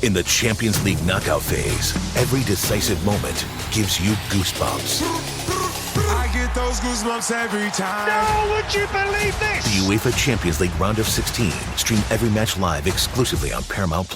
In the Champions League knockout phase, every decisive moment gives you goosebumps. I get those goosebumps every time. No, would you believe this? The UEFA Champions League Round of 16. Stream every match live exclusively on Paramount+.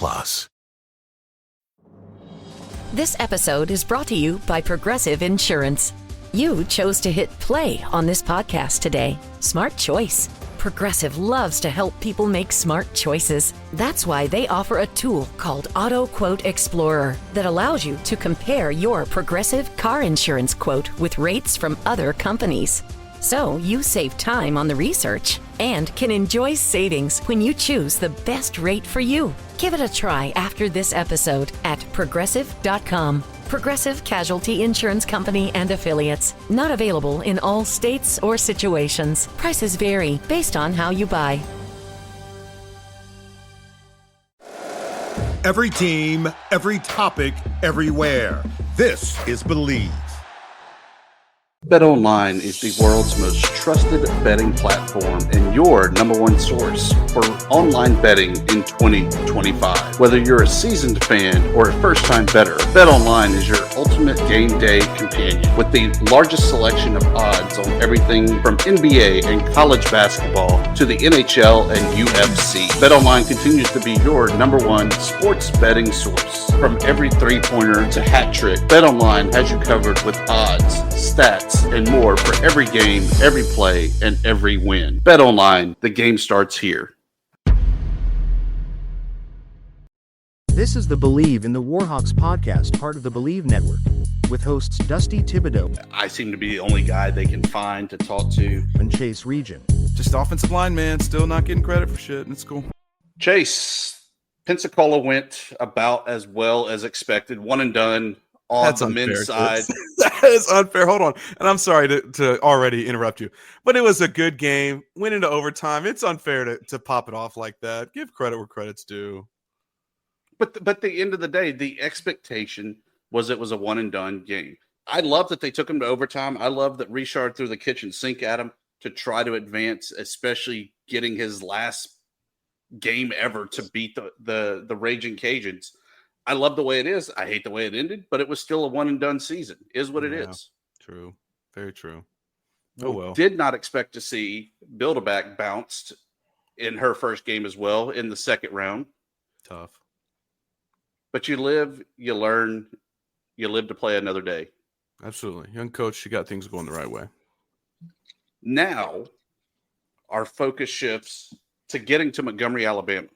This episode is brought to you by Progressive Insurance. You chose to hit play on this podcast today. Smart choice. Progressive loves to help people make smart choices. That's why they offer a tool called Auto Quote Explorer that allows you to compare your Progressive car insurance quote with rates from other companies. So you save time on the research and can enjoy savings when you choose the best rate for you. Give it a try after this episode at Progressive.com. Progressive Casualty Insurance Company and Affiliates. Not available in all states or situations. Prices vary based on how you buy. Every team, every topic, everywhere. This is Bleav. BetOnline is the world's most trusted betting platform and your number one source for online betting in 2025. Whether you're a seasoned fan or a first-time bettor, BetOnline is your ultimate game day companion with the largest selection of odds on everything from NBA and college basketball to the NHL and UFC. BetOnline continues to be your number one sports betting source. From every three-pointer to hat trick, BetOnline has you covered with odds, stats, and more for every game, every play, and every win. BetOnline, the game starts here. This is the Bleav in the Warhawks podcast, part of the Bleav Network, with hosts Dusty Thibodeau. I seem to be the only guy they can find to talk to. And Chase Region. Just offensive line, man. Still not getting credit for shit, and it's cool. Chase, Pensacola went about as well as expected. One and done. On That's the unfair, men's side. That is unfair. Hold on. And I'm sorry to already interrupt you, but it was a good game. Went into overtime. It's unfair to pop it off like that. Give credit where credit's due. But at the end of the day, the expectation was it was a one and done game. I love that they took him to overtime. I love that Richard threw the kitchen sink at him to try to advance, especially getting his last game ever to beat the Raging Cajuns. I love the way it is. I hate the way it ended, but it was still a one and done season. Is what it is. True. Very true. Oh, well. Did not expect to see Build-A-Back bounced in her first game as well in the second round. Tough. But you live, you learn, you live to play another day. Absolutely. Young coach, she got things going the right way. Now, our focus shifts to getting to Montgomery, Alabama.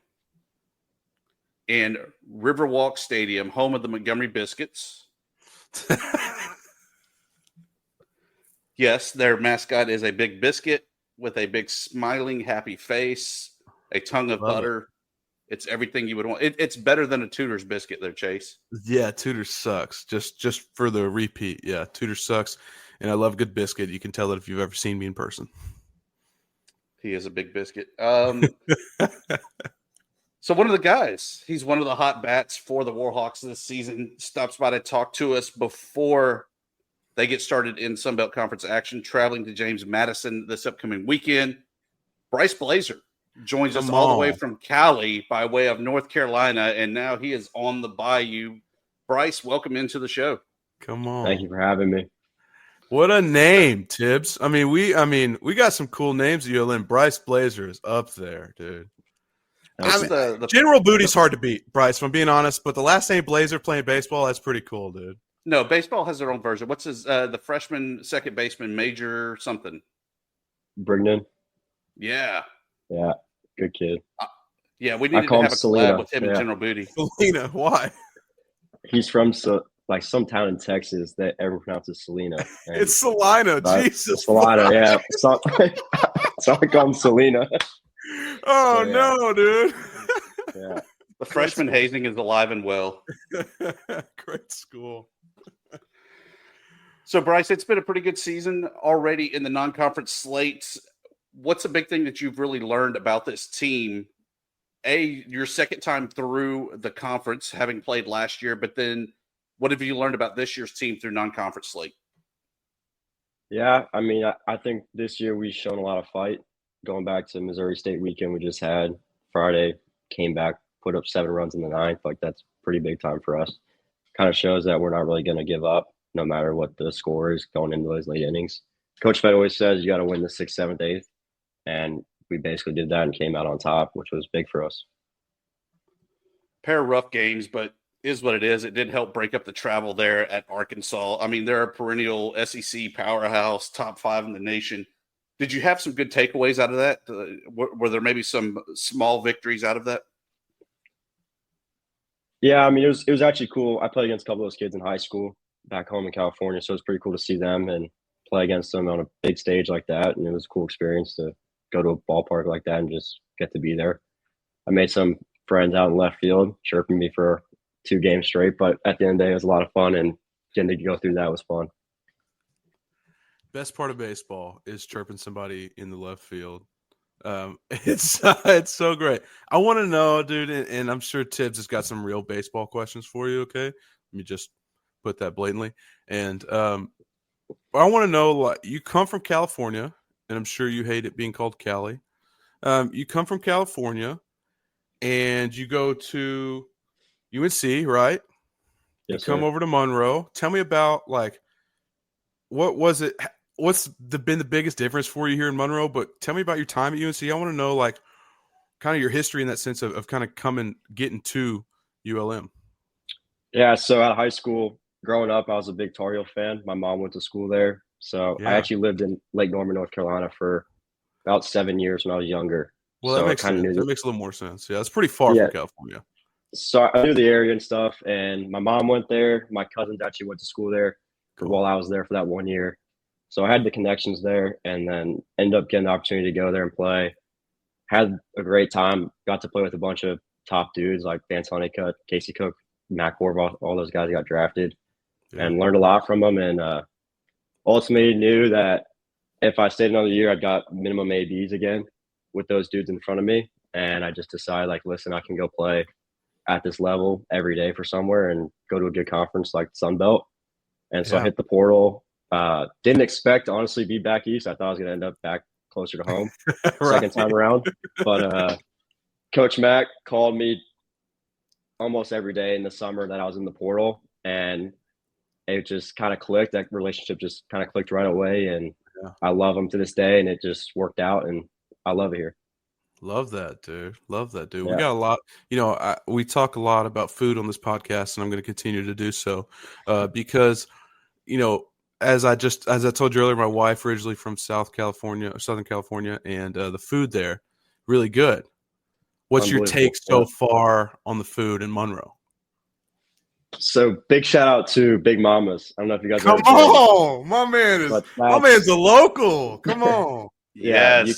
And Riverwalk Stadium, home of the Montgomery Biscuits. Yes, their mascot is a big biscuit with a big smiling, happy face, a tongue of butter. It's everything you would want. It's better than a Tudor's biscuit there, Chase. Yeah, Tudor sucks. Just for the repeat. Yeah, Tudor sucks. And I love good biscuit. You can tell that if you've ever seen me in person. He is a big biscuit. So one of the guys, he's one of the hot bats for the Warhawks this season, stops by to talk to us before they get started in Sunbelt Conference action, traveling to James Madison this upcoming weekend. Bryce Blaser joins us all the way from Cali by way of North Carolina, and now he is on the bayou. Bryce, welcome into the show. Come on. Thank you for having me. What a name, Thibs. I mean, we got some cool names at ULM. Bryce Blaser is up there, dude. General Booty's hard to beat, Bryce, if I'm being honest, but the last name Blaser playing baseball, that's pretty cool, dude. No, baseball has their own version. What's his the freshman second baseman, Major something? Brignan. Yeah. Yeah, good kid. Yeah, we needed to have a collab with him and General Booty. Selena, why? He's from some town in Texas that everyone pronounces Selena. It's Salina, Jesus. Salina, yeah. So I call him Selena. Oh, no, dude. Yeah. The freshman hazing is alive and well. Great school. So, Bryce, it's been a pretty good season already in the non-conference slates. What's a big thing that you've really learned about this team? Your second time through the conference, having played last year, but then what have you learned about this year's team through non-conference slate? Yeah, I mean, I think this year we've shown a lot of fight. Going back to Missouri State weekend we just had Friday, came back put up 7 runs in the 9th. Like, that's pretty big time for us. Kind of shows that we're not really going to give up no matter what the score is going into those late innings. Coach Fed always says you got to win the 6th, 7th, 8th. And we basically did that and came out on top, which was big for us. Pair of rough games, but is what it is. It did help break up the travel there at Arkansas. I mean, they're a perennial SEC powerhouse, top 5 in the nation. Did you have some good takeaways out of that? Were there maybe some small victories out of that? Yeah, I mean, it was actually cool. I played against a couple of those kids in high school back home in California, so it was pretty cool to see them and play against them on a big stage like that. And it was a cool experience to go to a ballpark like that and just get to be there. I made some friends out in left field chirping me for 2 games straight, but at the end of the day, it was a lot of fun, and getting to go through that was fun. Best part of baseball is chirping somebody in the left field. It's so great. I want to know, dude, and I'm sure Thibs has got some real baseball questions for you. Okay, let me just put that blatantly. And I want to know, like, you come from California, and I'm sure you hate it being called Cali. You come from California, and you go to UNC, right? Yes, you come sir. over to Monroe. Tell me about, like, what was it? What's been the biggest difference for you here in Monroe? But tell me about your time at UNC. I want to know, like, kind of your history in that sense of kind of getting to ULM. Yeah, so out of high school, growing up, I was a big Tar Heel fan. My mom went to school there. So I actually lived in Lake Norman, North Carolina for about 7 years when I was younger. Well, so that makes sense. That makes a little more sense. Yeah, it's pretty far from California. So I knew the area and stuff, and my mom went there. My cousins actually went to school there while I was there for that 1 year. So I had the connections there, and then ended up getting the opportunity to go there and play. Had a great time. Got to play with a bunch of top dudes like Vance Honeycutt, Casey Cook, Matt Corval, all those guys got drafted, and learned a lot from them. And ultimately knew that if I stayed another year, I'd got minimum ABs again with those dudes in front of me. And I just decided, like, listen, I can go play at this level every day for somewhere and go to a good conference like Sun Belt. And so I hit the portal. Didn't expect to honestly be back east. I thought I was going to end up back closer to home second time around. But Coach Mack called me almost every day in the summer that I was in the portal, and it just kind of clicked. That relationship just kind of clicked right away, and I love him to this day, and it just worked out, and I love it here. Love that, dude. Love that, dude. Yeah. We got a lot, we talk a lot about food on this podcast, and I'm going to continue to do so because, as I told you earlier, my wife originally from Southern California, and the food there, really good. What's your take so far on the food in Monroe? So big shout out to Big Mama's. I don't know if you guys come on, my man's a local. Come on. Yeah, you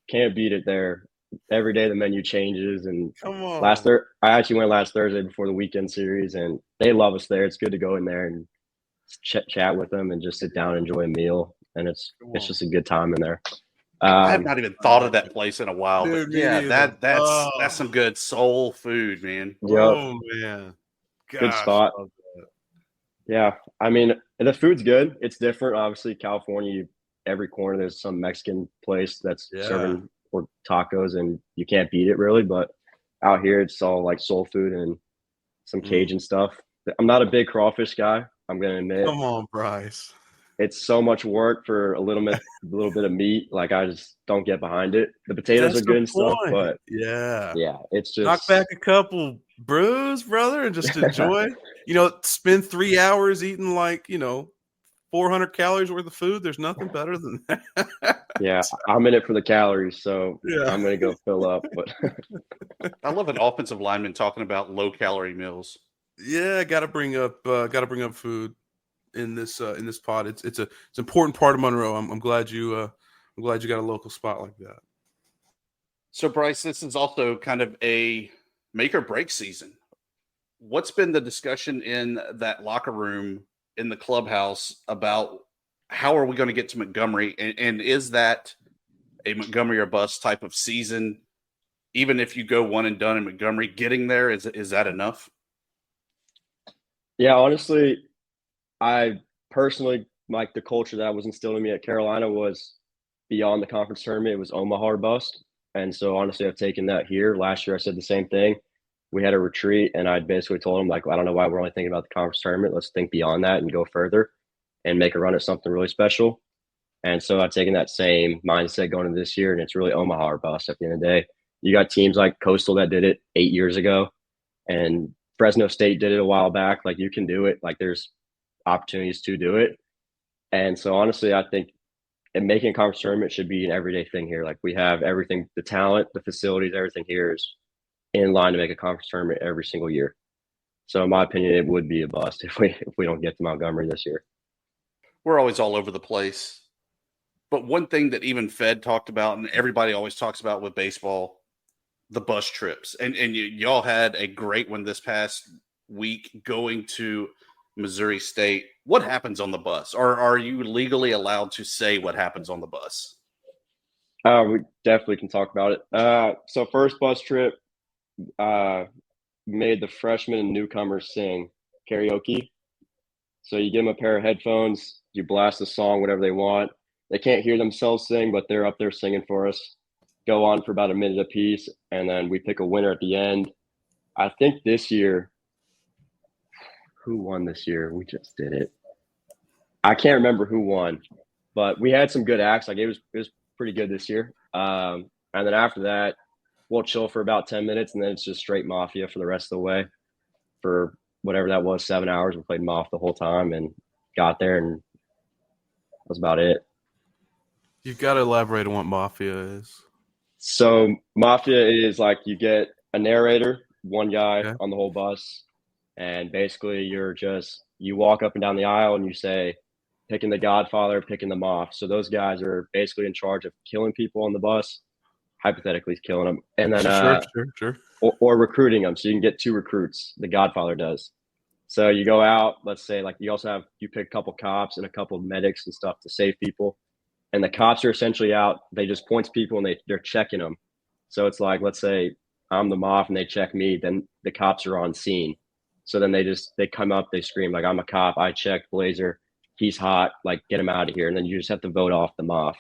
can't beat it there. Every day the menu changes, and come on. I actually went last Thursday before the weekend series, and they love us there. It's good to go in there and chat with them and just sit down and enjoy a meal, and it's just a good time in there. I have not even thought of that place in a while, dude, but yeah, that's some good soul food, man. Yep. Oh man, good spot. Yeah, I mean the food's good. It's different, obviously. California, every corner there's some Mexican place that's serving or tacos, and you can't beat it really. But out here, it's all like soul food and some Cajun stuff. I'm not a big crawfish guy, I'm gonna admit. Come on, Bryce. It's so much work for a little bit of meat. Like, I just don't get behind it. The potatoes are good and stuff, but yeah, it's just knock back a couple brews, brother, and just enjoy. Spend 3 hours eating 400 calories worth of food. There's nothing better than that. Yeah, I'm in it for the calories, so I'm gonna go fill up. But I love an offensive lineman talking about low calorie meals. Yeah, got to bring up food in this pod. It's an important part of Monroe. I'm glad you got a local spot like that. So Bryce, this is also kind of a make or break season. What's been the discussion in that locker room in the clubhouse about how are we going to get to Montgomery, and is that a Montgomery or bust type of season? Even if you go one and done in Montgomery, getting there is that enough? Yeah, honestly, I personally, like, the culture that was instilled in me at Carolina was beyond the conference tournament. It was Omaha or bust. And so honestly, I've taken that here. Last year I said the same thing. we had a retreat, and I basically told them, like, I don't know why we're only thinking about the conference tournament. Let's think beyond that and go further and make a run at something really special. And so I've taken that same mindset going into this year, and it's really Omaha or bust at the end of the day. You got teams like Coastal that did it 8 years ago, and Fresno State did it a while back. Like, you can do it. Like, there's opportunities to do it. And so honestly, I think making a conference tournament should be an everyday thing here. Like, we have everything, the talent, the facilities, everything here is in line to make a conference tournament every single year. So in my opinion, it would be a bust if we don't get to Montgomery this year. We're always all over the place. But one thing that even Fed talked about, and everybody always talks about with baseball, the bus trips. And y'all had a great one this past week going to Missouri State. What happens on the bus? Or are you legally allowed to say what happens on the bus? We definitely can talk about it. So first bus trip, made the freshmen and newcomers sing karaoke. So you give them a pair of headphones, you blast a song, whatever they want. They can't hear themselves sing, but they're up there singing for us. Go on for about a minute apiece, and then we pick a winner at the end. I think this year, who won this year? We just did it. I can't remember who won, but we had some good acts. Like, it was pretty good this year. And then after that, we'll chill for about 10 minutes, and then it's just straight Mafia for the rest of the way. For whatever that was, 7 hours, we played Maf the whole time and got there, and that was about it. You've got to elaborate on what Mafia is. So Mafia is like, you get a narrator, one guy on the whole bus, and basically you walk up and down the aisle and you say, picking the Godfather, picking the Moff. So those guys are basically in charge of killing people on the bus, hypothetically killing them, and then sure. Or recruiting them. So you can get 2 recruits. The Godfather does. So you go out, let's say, like, you pick a couple cops and a couple of medics and stuff to save people. And the cops are essentially out. They just point to people and they're checking them. So it's like, let's say I'm the Moff and they check me, then the cops are on scene. So then they come up, they scream, like, I'm a cop, I checked Blaser, he's hot, like, get him out of here. And then you just have to vote off the Moff.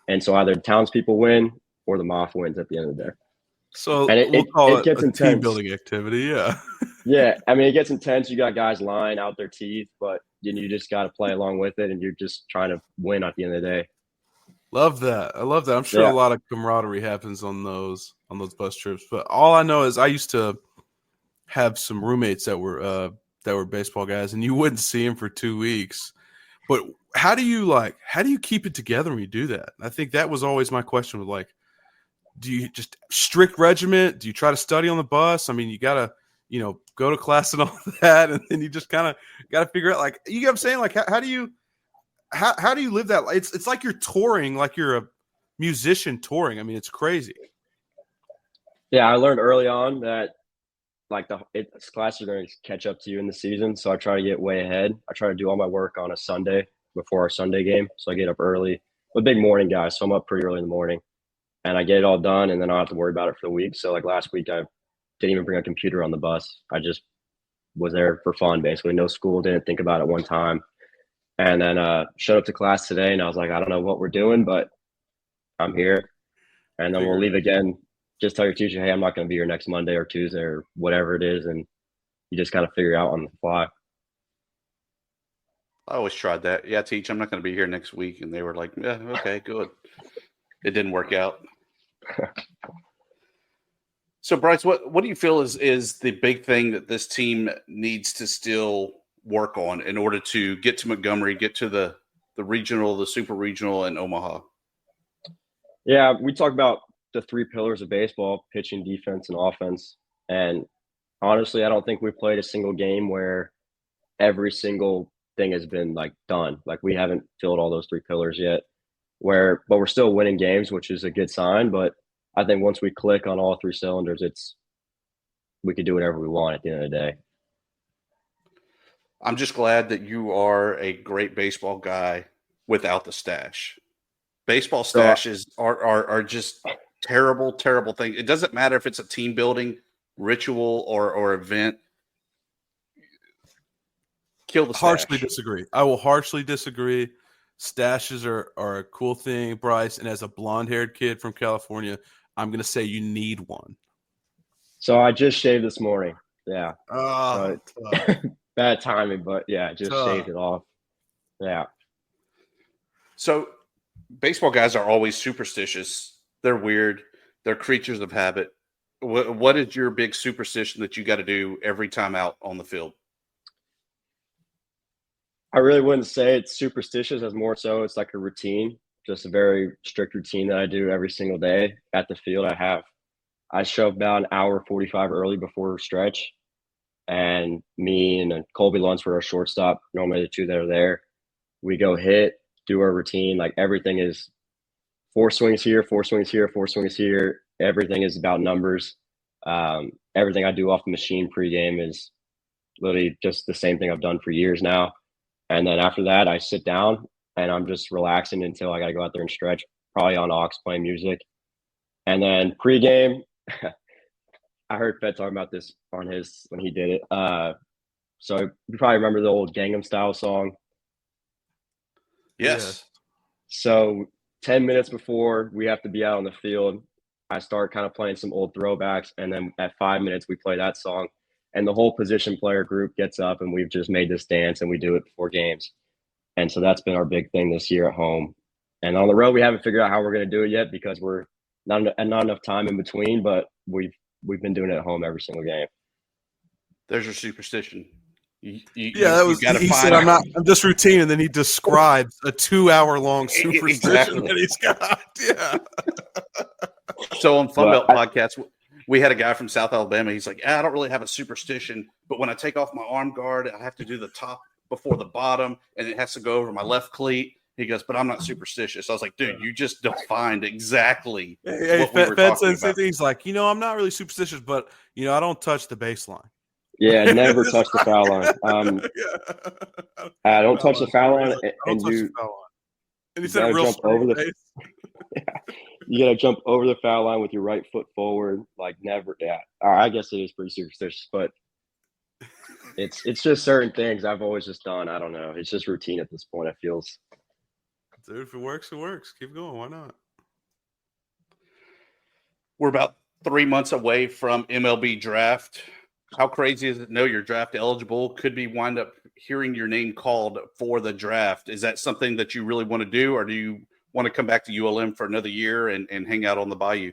And so either townspeople win or the Moff wins at the end of the day. So and we'll call it gets a intense. team building activity, yeah. Yeah, I mean, it gets intense. You got guys lying out their teeth, but then you just got to play along with it, and you're just trying to win at the end of the day. Love that. I love that. I'm sure a lot of camaraderie happens on those bus trips. But all I know is I used to have some roommates that were baseball guys, and you wouldn't see them for 2 weeks. But how do you keep it together when you do that? I think that was always my question. Was like, do you just strict regiment? Do you try to study on the bus? I mean, you gotta, go to class and all that, and then you just kind of got to figure out, like, you know what I'm saying? Like, how do you live that? It's like you're touring, like you're a musician touring. I mean, it's crazy. Yeah, I learned early on that, like, classes are going to catch up to you in the season, so I try to get way ahead. I try to do all my work on a Sunday before our Sunday game, so I get up early. I'm a big morning guy, so I'm up pretty early in the morning, and I get it all done, and then I don't have to worry about it for the week. So, like, last week, I didn't even bring a computer on the bus. I just was there for fun, basically. No school, didn't think about it one time. And then showed up to class today, and I was like, I don't know what we're doing, but I'm here. And then we'll leave again. Just tell your teacher, hey, I'm not going to be here next Monday or Tuesday or whatever it is, and you just kind of figure it out on the fly. I always tried that. Yeah, teach, I'm not going to be here next week. And they were like, yeah, okay, good. It didn't work out. So, Bryce, what do you feel is the big thing that this team needs to still work on in order to get to Montgomery, get to the regional, the super regional, and Omaha? Yeah, we talk about the 3 pillars of baseball: pitching, defense, and offense. And honestly, I don't think we played a single game where every single thing has been, like, done. Like, we haven't filled all those 3 pillars yet. But we're still winning games, which is a good sign. But I think once we click on all 3 cylinders, we could do whatever we want at the end of the day. I'm just glad that you are a great baseball guy without the stash. Baseball stashes are just terrible, terrible thing. It doesn't matter if it's a team building ritual or event. Kill the stash. Harshly disagree. I will harshly disagree. Stashes are a cool thing, Bryce. And as a blonde-haired kid from California, I'm going to say you need one. So I just shaved this morning. Yeah. Oh, so bad timing, but yeah, just shaved it off. Yeah. So baseball guys are always superstitious. They're weird. They're creatures of habit. What is your big superstition that you got to do every time out on the field? I really wouldn't say it's superstitious, as more so it's like a routine, just a very strict routine that I do every single day at the field. I show up about an hour 45 early before stretch, and me and Colby Lunsford, our shortstop, normally the two that are there, we go hit, do our routine. Like everything is 4 swings here, 4 swings here, 4 swings here. Everything is about numbers. Everything I do off the machine pregame is literally just the same thing I've done for years now. And then after that, I sit down and I'm just relaxing until I got to go out there and stretch, probably on aux playing music. And then pregame, I heard Fed talking about this on his when he did it. So you probably remember the old Gangnam Style song. Yes. So 10 minutes before we have to be out on the field, I start kind of playing some old throwbacks. And then at 5 minutes, we play that song. And the whole position player group gets up, and we've just made this dance, and we do it before games. And so that's been our big thing this year at home. And on the road, we haven't figured out how we're going to do it yet because we're not enough time in between, but we've been doing it at home every single game. There's your superstition. He said, I'm just routine. And then he describes a 2-hour-long superstition that he's got. Yeah. So on Fun Belt podcast, we had a guy from South Alabama. He's like, I don't really have a superstition, but when I take off my arm guard, I have to do the top before the bottom, and it has to go over my left cleat. He goes, but I'm not superstitious. I was like, dude, you just defined exactly what we were talking about. He's like, I'm not really superstitious, but, I don't touch the baseline. Yeah, never touch the foul line. I don't touch the foul line, and he said it real straight face. You got to jump over the foul line with your right foot forward, like never. Yeah, I guess it is pretty superstitious, but it's just certain things I've always just done. I don't know. It's just routine at this point. It feels. Dude, if it works, it works. Keep going. Why not? We're about 3 months away from MLB draft. How crazy is it? Know you're draft eligible. Could be wind up hearing your name called for the draft. Is that something that you really want to do, or do you want to come back to ULM for another year and hang out on the bayou?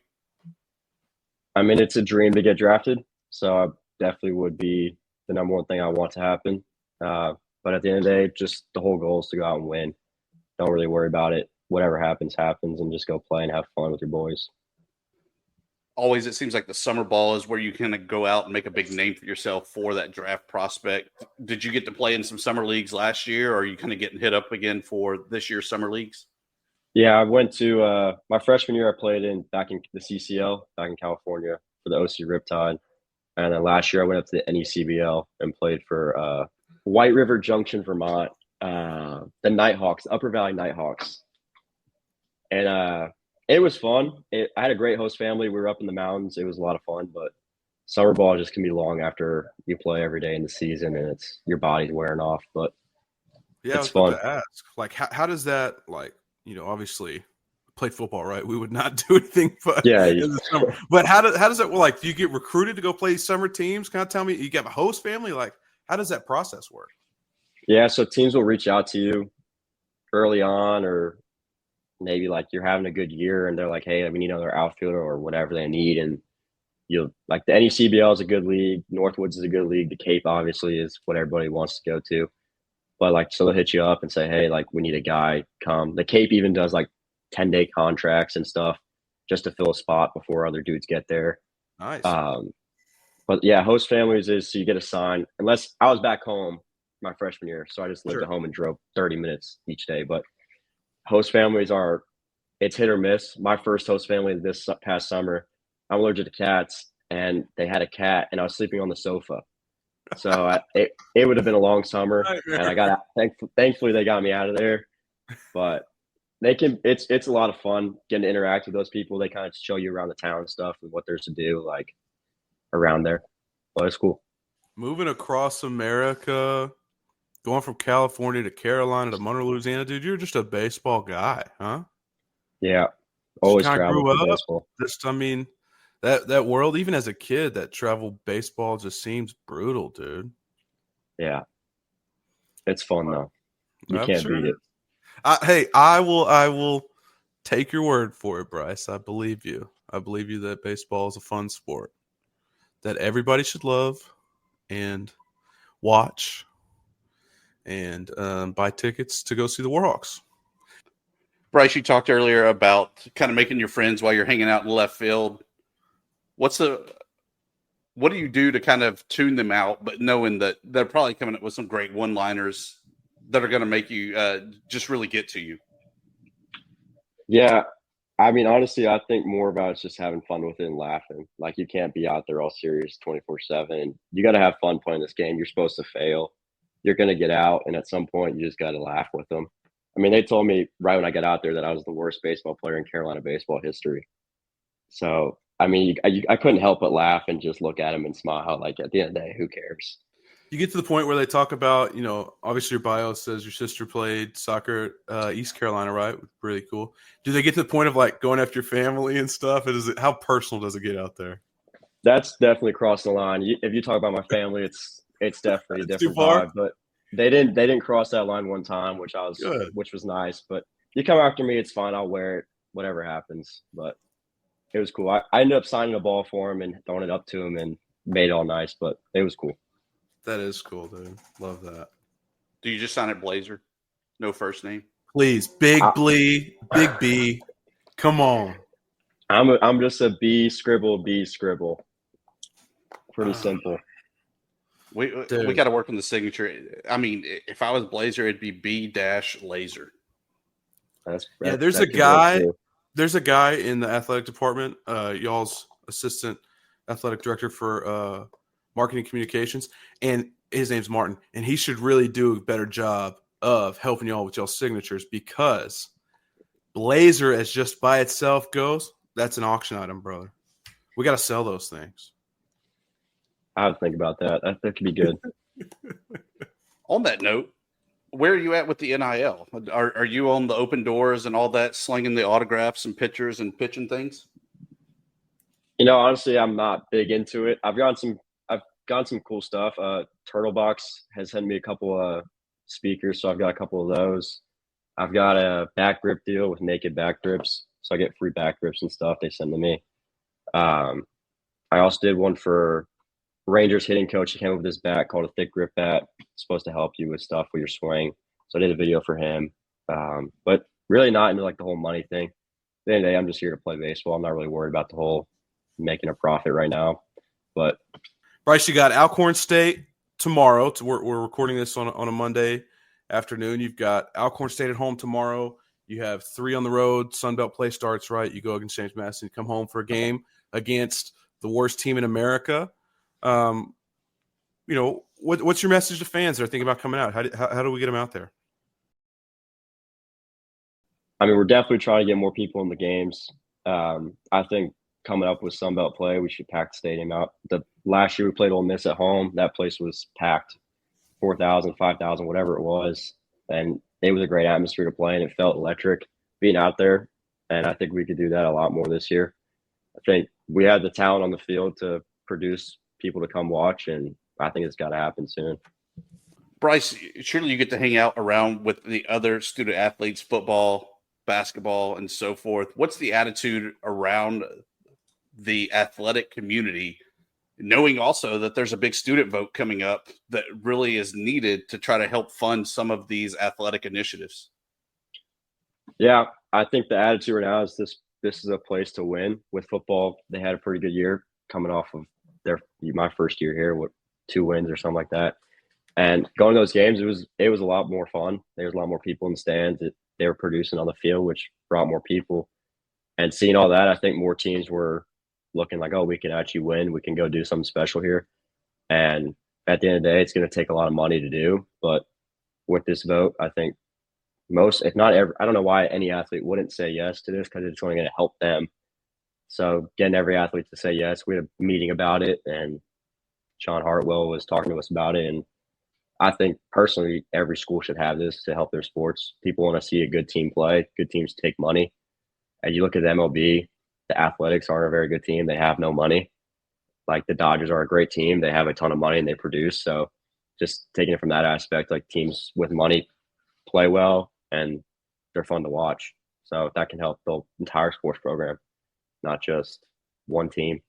I mean, it's a dream to get drafted, so I definitely would be the number one thing I want to happen. But at the end of the day, just the whole goal is to go out and win. Don't really worry about it. Whatever happens, happens, and just go play and have fun with your boys. Always, it seems like the summer ball is where you kind of go out and make a big name for yourself for that draft prospect. Did you get to play in some summer leagues last year, or are you kind of getting hit up again for this year's summer leagues? Yeah, I went to my freshman year. I played back in the CCL back in California for the OC Riptide, and then last year I went up to the NECBL and played for White River Junction, Vermont, the Nighthawks, Upper Valley Nighthawks, and it was fun. I had a great host family. We were up in the mountains. It was a lot of fun, but summer ball just can be long after you play every day in the season, and your body's wearing off. But yeah, it's fun. To ask, like, how does that, like, obviously played football, right? We would not do anything, but yeah. In the summer. But how does it, like, do you get recruited to go play summer teams? Kind of tell me, you got a host family, like, how does that process work? Yeah, so teams will reach out to you early on, or maybe like you're having a good year and they're like, hey, we need another outfielder or whatever they need. And you'll like the NECBL is a good league. Northwoods is a good league. The Cape obviously is what everybody wants to go to. But like, so they'll hit you up and say, hey, like we need a guy come. The Cape even does like 10-day contracts and stuff just to fill a spot before other dudes get there. Nice. But yeah, host families is so you get assigned, unless I was back home my freshman year. So I just lived at home and drove 30 minutes each day. But host families it's hit or miss. My first host family this past summer, I'm allergic to cats, and they had a cat, and I was sleeping on the sofa. So it would have been a long summer, and I got out. Thankfully, they got me out of there. But it's a lot of fun getting to interact with those people. They kind of show you around the town and stuff and what there's to do like around there. But it's cool. Moving across America, going from California to Carolina to Monroe, Louisiana, dude, you're just a baseball guy, huh? Yeah, always traveled for baseball. That world, even as a kid, that travel baseball just seems brutal, dude. Yeah. It's fun though. You can't beat it. Hey, I will take your word for it, Bryce. I Bleav you. I Bleav you that baseball is a fun sport that everybody should love and watch and buy tickets to go see the Warhawks. Bryce, you talked earlier about kind of making your friends while you're hanging out in left field. What do you do to kind of tune them out, but knowing that they're probably coming up with some great one-liners that are going to make you just really get to you? Yeah. I mean, honestly, I think more about it's just having fun with it and laughing. Like, you can't be out there all serious 24/7. You got to have fun playing this game. You're supposed to fail. You're going to get out, and at some point, you just got to laugh with them. I mean, they told me right when I got out there that I was the worst baseball player in Carolina baseball history. So, I mean, I couldn't help but laugh and just look at them and smile. Like, at the end of the day, who cares? You get to the point where they talk about, obviously your bio says your sister played soccer at East Carolina, right? Really cool. Do they get to the point of like going after your family and stuff? And how personal does it get out there? That's definitely crossing the line. If you talk about my family, it's definitely a different vibe. But they didn't cross that line one time, which was nice. But you come after me, it's fine. I'll wear it, whatever happens. But it was cool. I ended up signing a ball for him and throwing it up to him and made it all nice. But it was cool. That is cool, dude. Love that. Do you just sign it Blaser? No first name? Please. Big Bleav, Big B. Come on. I'm just a B scribble. Pretty simple. We got to work on the signature. I mean, if I was Blaser, it'd be B-Laser. There's a guy in the athletic department, y'all's assistant athletic director for marketing communications, and his name's Martin, and he should really do a better job of helping y'all with y'all's signatures, because Blaser, as just by itself goes, that's an auction item, brother. We got to sell those things. I would think about that. That could be good. On that note, where are you at with the NIL? Are you on the open doors and all that, slinging the autographs and pictures and pitching things? Honestly, I'm not big into it. I've gotten some cool stuff. Turtlebox has sent me a couple of speakers, so I've got a couple of those. I've got a back grip deal with Naked Back Grips, so I get free back grips and stuff they send to me. I also did one for Rangers hitting coach. He came up with this bat called a thick grip bat. It's supposed to help you with stuff with your swing. So I did a video for him, but really not into like the whole money thing. At the end of the day, I'm just here to play baseball. I'm not really worried about the whole making a profit right now. But Bryce, you got Alcorn State tomorrow. We're recording this on a Monday afternoon. You've got Alcorn State at home tomorrow. You have 3 on the road. Sunbelt play starts, right? You go against James Madison. You come home for a game against the worst team in America. What's your message to fans that are thinking about coming out? How do we get them out there? I mean, we're definitely trying to get more people in the games. I think coming up with Sunbelt play, we should pack the stadium out. The last year we played Ole Miss at home, that place was packed, 4,000, 5,000, whatever it was. And it was a great atmosphere to play, and it felt electric being out there. And I think we could do that a lot more this year. I think we have the talent on the field to produce people to come watch, and I think it's got to happen soon. Bryce, surely you get to hang out around with the other student athletes, football, basketball, and so forth. What's the attitude around the athletic community, knowing also that there's a big student vote coming up that really is needed to try to help fund some of these athletic initiatives? Yeah, I think the attitude right now is this is a place to win. With football, they had a pretty good year coming off of my first year here, 2 wins or something like that. And going to those games, it was a lot more fun. There was a lot more people in the stands. They were producing on the field, which brought more people. And seeing all that, I think more teams were looking like, oh, we can actually win. We can go do something special here. And at the end of the day, it's going to take a lot of money to do. But with this vote, I think most, if not every, I don't know why any athlete wouldn't say yes to this, because it's only going to help them. So getting every athlete to say yes, we had a meeting about it, and Sean Hartwell was talking to us about it. And I think personally, every school should have this to help their sports. People want to see a good team play, good teams take money. And you look at the MLB, the Athletics aren't a very good team. They have no money. Like the Dodgers are a great team. They have a ton of money and they produce. So just taking it from that aspect, like teams with money play well and they're fun to watch. So that can help the entire sports program, not just one team.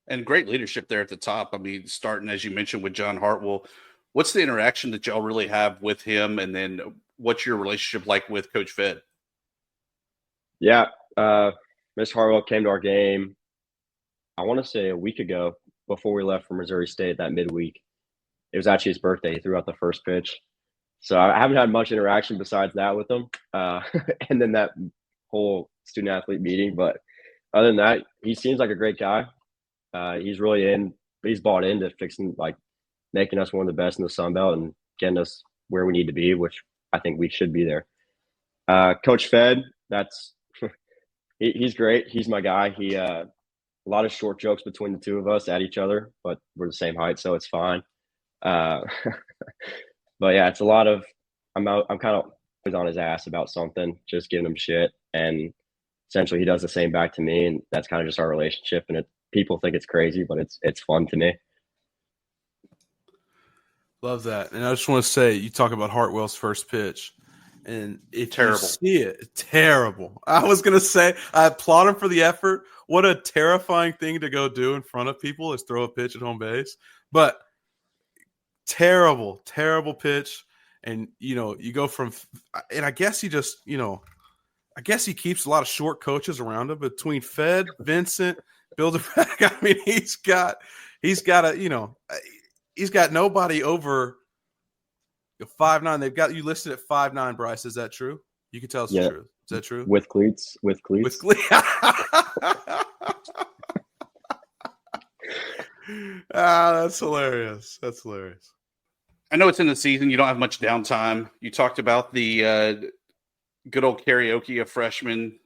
And great leadership there at the top. I mean, starting, as you mentioned, with John Hartwell, what's the interaction that y'all really have with him? And then what's your relationship like with Coach Fed? Yeah. Miss Hartwell came to our game, I want to say a week ago before we left for Missouri State that midweek. It was actually his birthday. He threw out the first pitch. So I haven't had much interaction besides that with him. And then that whole student athlete meeting. But other than that, he seems like a great guy. He's really he's bought into fixing, like making us one of the best in the Sun Belt and getting us where we need to be, which I think we should be there. Coach Fed, he's great. He's my guy. A lot of short jokes between the two of us at each other, but we're the same height, so it's fine. But yeah, it's a lot of I'm kind of always on his ass about something, just giving him shit, and essentially he does the same back to me, and that's kind of just our relationship. And people think it's crazy, but it's fun to me. Love that. And I just want to say, you talk about Hartwell's first pitch, and if you see it, terrible. I was going to say, I applaud him for the effort. What a terrifying thing to go do in front of people is throw a pitch at home base. But terrible, terrible pitch. And, you go from – and I guess he just, I guess he keeps a lot of short coaches around him between Fed, Vincent, Bill DeBrack. I mean, he's got he's got nobody over 5'9". They've got you listed at 5'9", Bryce. Is that true? You can tell us the truth. Is that true? With cleats. That's hilarious. That's hilarious. I know it's in the season. You don't have much downtime. You talked about the good old karaoke of freshmen,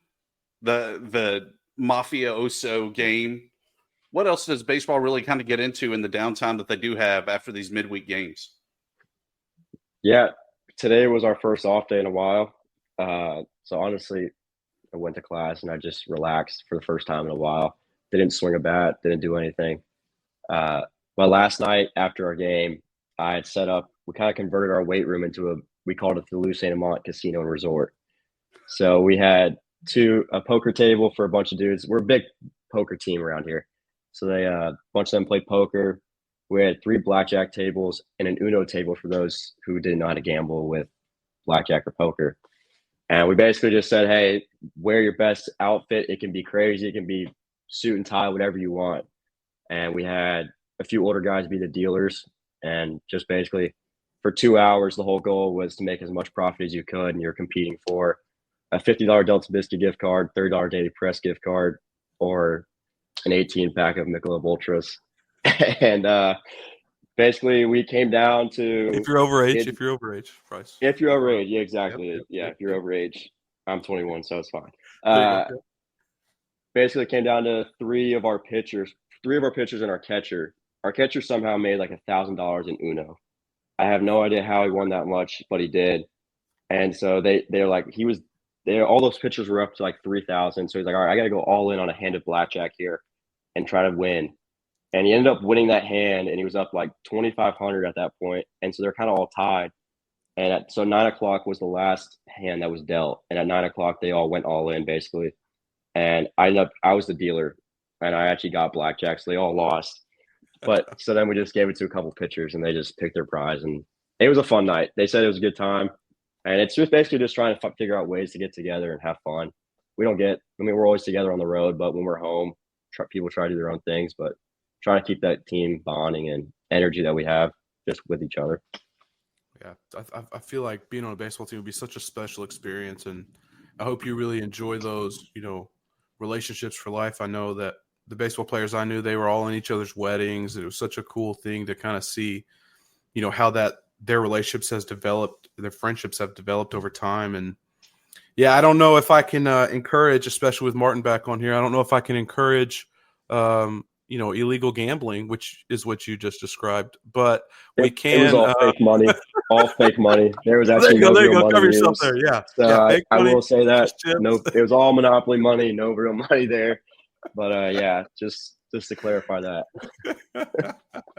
the Mafioso game. What else does baseball really kind of get into in the downtime that they do have after these midweek games? Yeah, today was our first off day in a while. So honestly, I went to class and I just relaxed for the first time in a while. Didn't swing a bat, didn't do anything. But last night after our game, I had set up, we kind of converted our weight room into we called it the Lou St. Amant Casino and Resort. So we had a poker table for a bunch of dudes. We're a big poker team around here. So a bunch of them played poker. We had 3 blackjack tables and an Uno table for those who didn't know how to gamble with blackjack or poker. And we basically just said, hey, wear your best outfit. It can be crazy. It can be suit and tie, whatever you want. And we had a few older guys be the dealers. And just basically for 2 hours, the whole goal was to make as much profit as you could. And you're competing for a $50 Delta Biscuit gift card, $30 Daily Press gift card, or an 18-pack of Michelob Ultras. And basically we came down to if you're overage, Bryce. If you're overage, yeah, exactly. Yep. If you're overage. I'm 21, so it's fine. Basically came down to 3 of our pitchers and our catcher. Our catcher somehow made like $1,000 in Uno. I have no idea how he won that much, but he did. And so they're like, all those pitchers were up to like 3,000. So he's like, all right, I got to go all in on a hand of blackjack here and try to win. And he ended up winning that hand, and he was up like 2,500 at that point. And so they're kind of all tied. And so 9 o'clock was the last hand that was dealt. And at 9 o'clock, they all went all in basically. And I was the dealer, and I actually got blackjack, so they all lost. But so then we just gave it to a couple pitchers, and they just picked their prize. And it was a fun night. They said it was a good time. And it's just basically just trying to figure out ways to get together and have fun. We're always together on the road, but when we're home, people try to do their own things, but trying to keep that team bonding and energy that we have just with each other. Yeah, I feel like being on a baseball team would be such a special experience, and I hope you really enjoy those, relationships for life. I know that the baseball players I knew, they were all in each other's weddings. It was such a cool thing to kind of see, how their relationships has developed, their friendships have developed over time. And yeah, I don't know if I can encourage, especially with Martin back on here, I don't know if I can encourage, illegal gambling, which is what you just described, but we can. It was all fake money, all fake money. There was actually there you go. money Cover yourself there. Yeah. So I will say that it was all monopoly money, no real money there. But yeah, just to clarify that.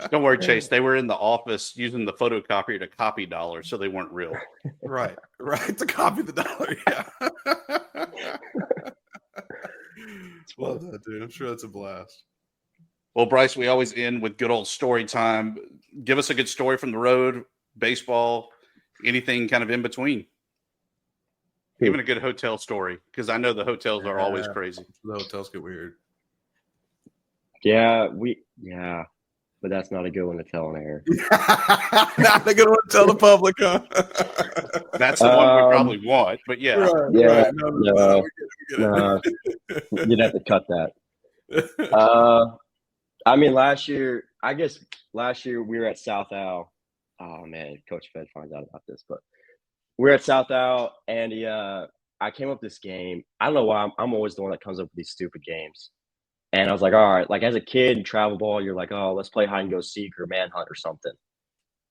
Don't worry, Chase. They were in the office using the photocopier to copy dollars, so they weren't real. Right. To copy the dollar. Yeah. Well done, dude. I'm sure that's a blast. Well, Bryce, we always end with good old story time. Give us a good story from the road, baseball, anything kind of in between. Even a good hotel story, because I know the hotels are always crazy. The hotels get weird. Yeah, but that's not a good one to tell on air. Not a good one to tell the public, huh? That's the one we probably want, but yeah. Right, yeah, right. No, you'd have to cut that. I mean, last year we were at South Al. Oh, man, Coach Fed finds out about this, but we're at South Al, and I came up with this game. I don't know why I'm always the one that comes up with these stupid games. And I was like, all right, like as a kid in travel ball, you're like, oh, let's play hide and go seek or manhunt or something.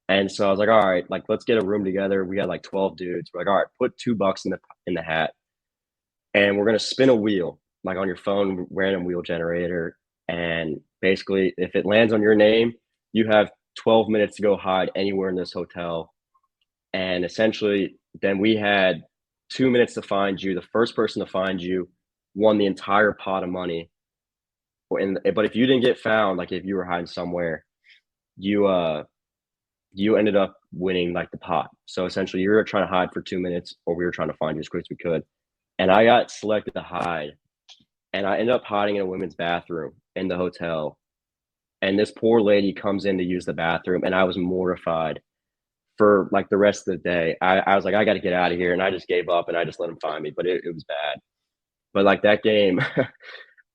And so I was like, all right, like let's get a room together. We had like 12 dudes. We're like, all right, put $2 in the hat, and we're gonna spin a wheel like on your phone, random wheel generator. And basically, if it lands on your name, you have 12 minutes to go hide anywhere in this hotel. And essentially, then we had 2 minutes to find you. The first person to find you won the entire pot of money. But if you didn't get found, like if you were hiding somewhere, you ended up winning like the pot. So essentially, you were trying to hide for 2 minutes, or we were trying to find you as quick as we could. And I got selected to hide, and I ended up hiding in a women's bathroom in the hotel. And this poor lady comes in to use the bathroom, and I was mortified for like the rest of the day. I was like, I got to get out of here, and I just gave up, and I just let them find me. But it was bad. But like that game.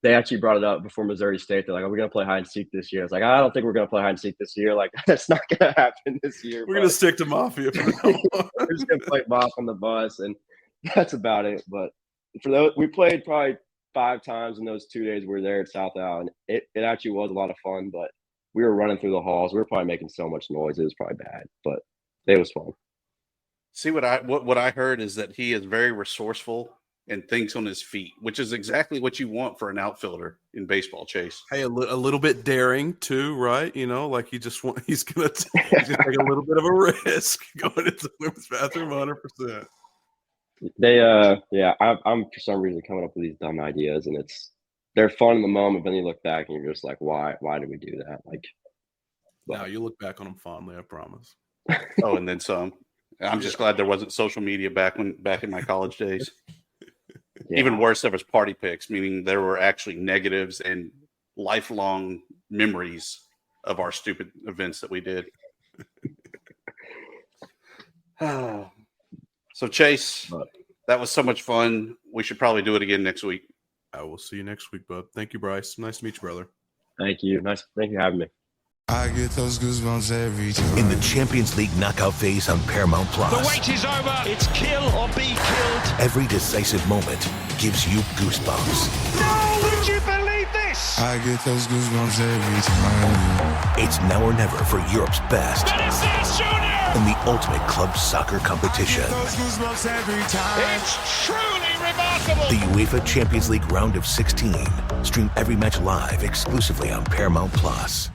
They actually brought it up before Missouri State. They're like, are we going to play hide and seek this year? I was like, I don't think we're going to play hide and seek this year. Like, that's not going to happen this year. We're going to stick to Mafia. We're just going to play Mafia on the bus, and that's about it. But for those, we played probably 5 times in those 2 days we were there at South Al, and it actually was a lot of fun, but we were running through the halls. We were probably making so much noise. It was probably bad, but it was fun. See, what I heard is that he is very resourceful and thinks on his feet, which is exactly what you want for an outfielder in baseball, Chase. Hey, a little bit daring too, right? You know, like he's gonna take a little bit of a risk going into the women's bathroom, 100%. I'm for some reason coming up with these dumb ideas, and they're fun in the moment, but then you look back and you're just like, why did we do that? Like, no, you look back on them fondly, I promise. Oh, and then some. I'm just glad there wasn't social media back in my college days. Yeah. Even worse, there was party pics, meaning there were actually negatives and lifelong memories of our stupid events that we did. So, Chase, that was so much fun. We should probably do it again next week. I will see you next week, bud. Thank you, Bryce. Nice to meet you, brother. Thank you. Thank you for having me. I get those goosebumps every time. In the Champions League knockout phase on Paramount Plus. The wait is over. It's kill or be killed. Every decisive moment gives you goosebumps. No! Would you Bleav this? I get those goosebumps every time. It's now or never for Europe's best. In the ultimate club soccer competition. Those goosebumps every time. It's truly remarkable. The UEFA Champions League round of 16. Stream every match live exclusively on Paramount Plus.